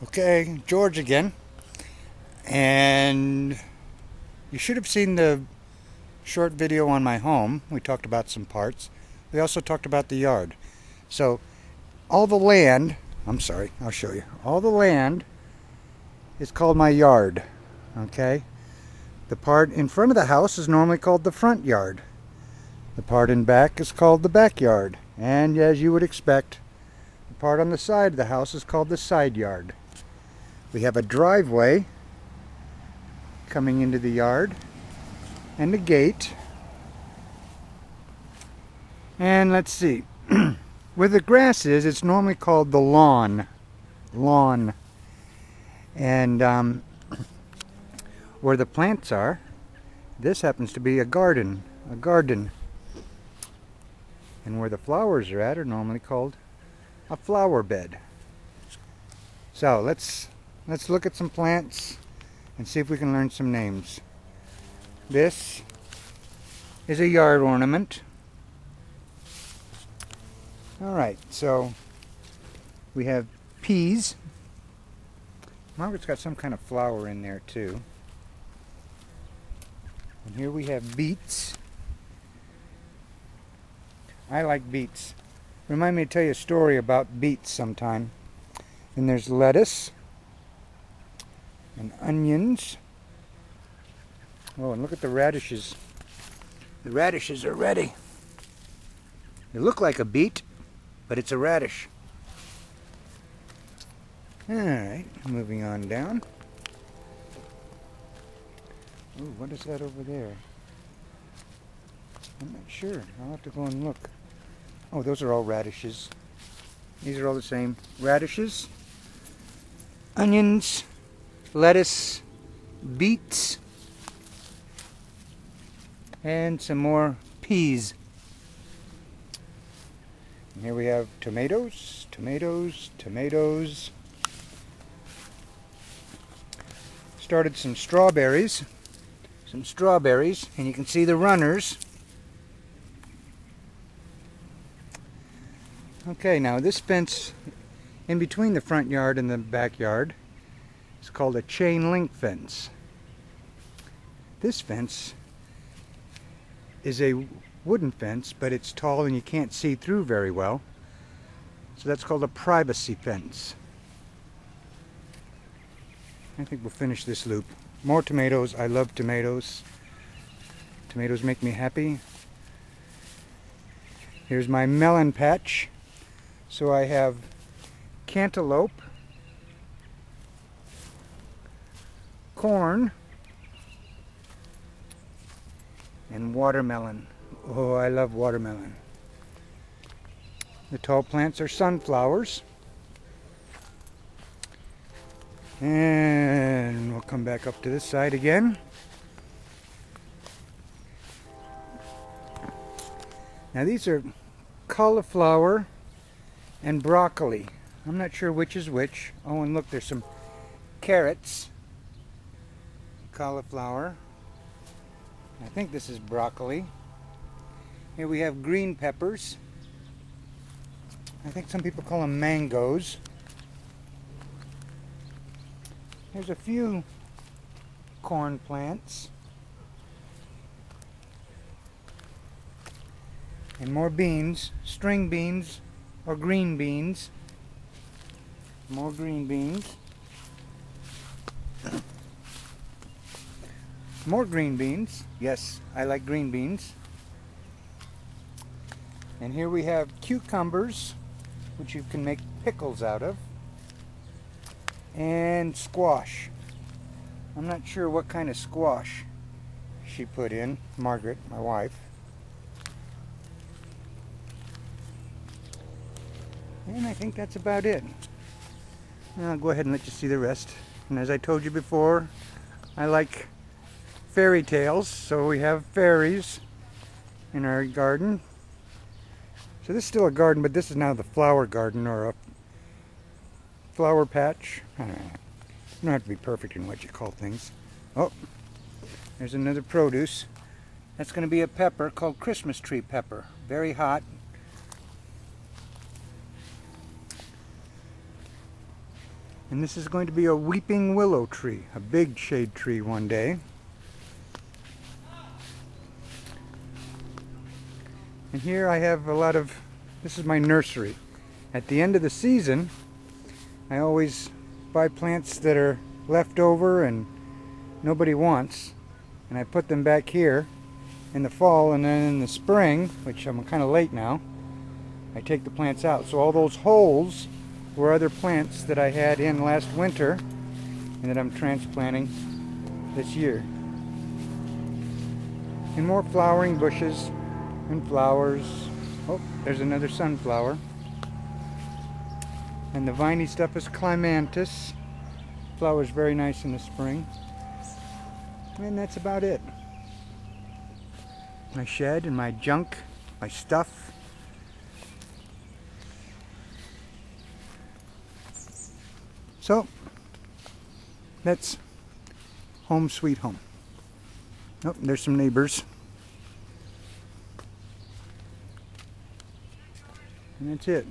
Okay, George again. And you should have seen the short video on my home. We talked about some parts. We also talked about the yard. So all the land, I'm sorry, I'll show you. All the land is called my yard. Okay? The part in front of the house is normally called the front yard. The part in back is called the backyard. And as you would expect, the part on the side of the house is called the side yard. We have a driveway coming into the yard and the gate. And let's see, where the grass is, it's normally called the lawn. And where the plants are, this happens to be a garden. And where the flowers are at are normally called a flower bed. So let's look at some plants and see if we can learn some names. This is a yard ornament. Alright, so we have peas. Margaret's got some kind of flower in there too. And here we have beets. I like beets. Remind me to tell you a story about beets sometime. And there's lettuce and onions. Oh, and look at the radishes. The radishes are ready. They look like a beet, but it's a radish. Alright, moving on down. Ooh, what is that over there? I'm not sure. I'll have to go and look. Oh, those are all radishes. These are all the same. Radishes, onions, lettuce, beets, and some more peas. And here we have tomatoes. Started some strawberries, and you can see the runners. Okay, now this fence in between the front yard and the backyard is called a chain link fence. This fence is a wooden fence, but it's tall and you can't see through very well. So that's called a privacy fence. I think we'll finish this loop. More tomatoes. I love tomatoes. Tomatoes make me happy. Here's my melon patch. So I have cantaloupe, corn, and watermelon. Oh, I love watermelon. The tall plants are sunflowers. And we'll come back up to this side again. Now these are cauliflower and broccoli. I'm not sure which is which. Oh, and look, there's some carrots. Cauliflower. I think this is broccoli. Here we have green peppers. I think some people call them mangoes. There's a few corn plants. And more beans, string beans or green beans. More green beans. More green beans. Yes, I like green beans. And here we have cucumbers, which you can make pickles out of. And squash. I'm not sure what kind of squash she put in, Margaret, my wife. And I think that's about it. I'll go ahead and let you see the rest. And as I told you before, I like fairy tales, so we have fairies in our garden. So this is still a garden, but this is now the flower garden, or a flower patch. I don't know. You don't have to be perfect in what you call things. Oh, there's another produce. That's going to be a pepper called Christmas tree pepper. Very hot. And this is going to be a weeping willow tree, a big shade tree one day. And here I have a lot of, this is my nursery. At the end of the season, I always buy plants that are left over and nobody wants, and I put them back here in the fall, and then in the spring, which I'm kind of late now, I take the plants out. So all those holes were other plants that I had in last winter and that I'm transplanting this year. And more flowering bushes and flowers. Oh, there's another sunflower. And the viney stuff is clematis. Flowers very nice in the spring. And that's about it. My shed and my junk, my stuff. So, that's home sweet home. Oh, there's some neighbors. And that's it.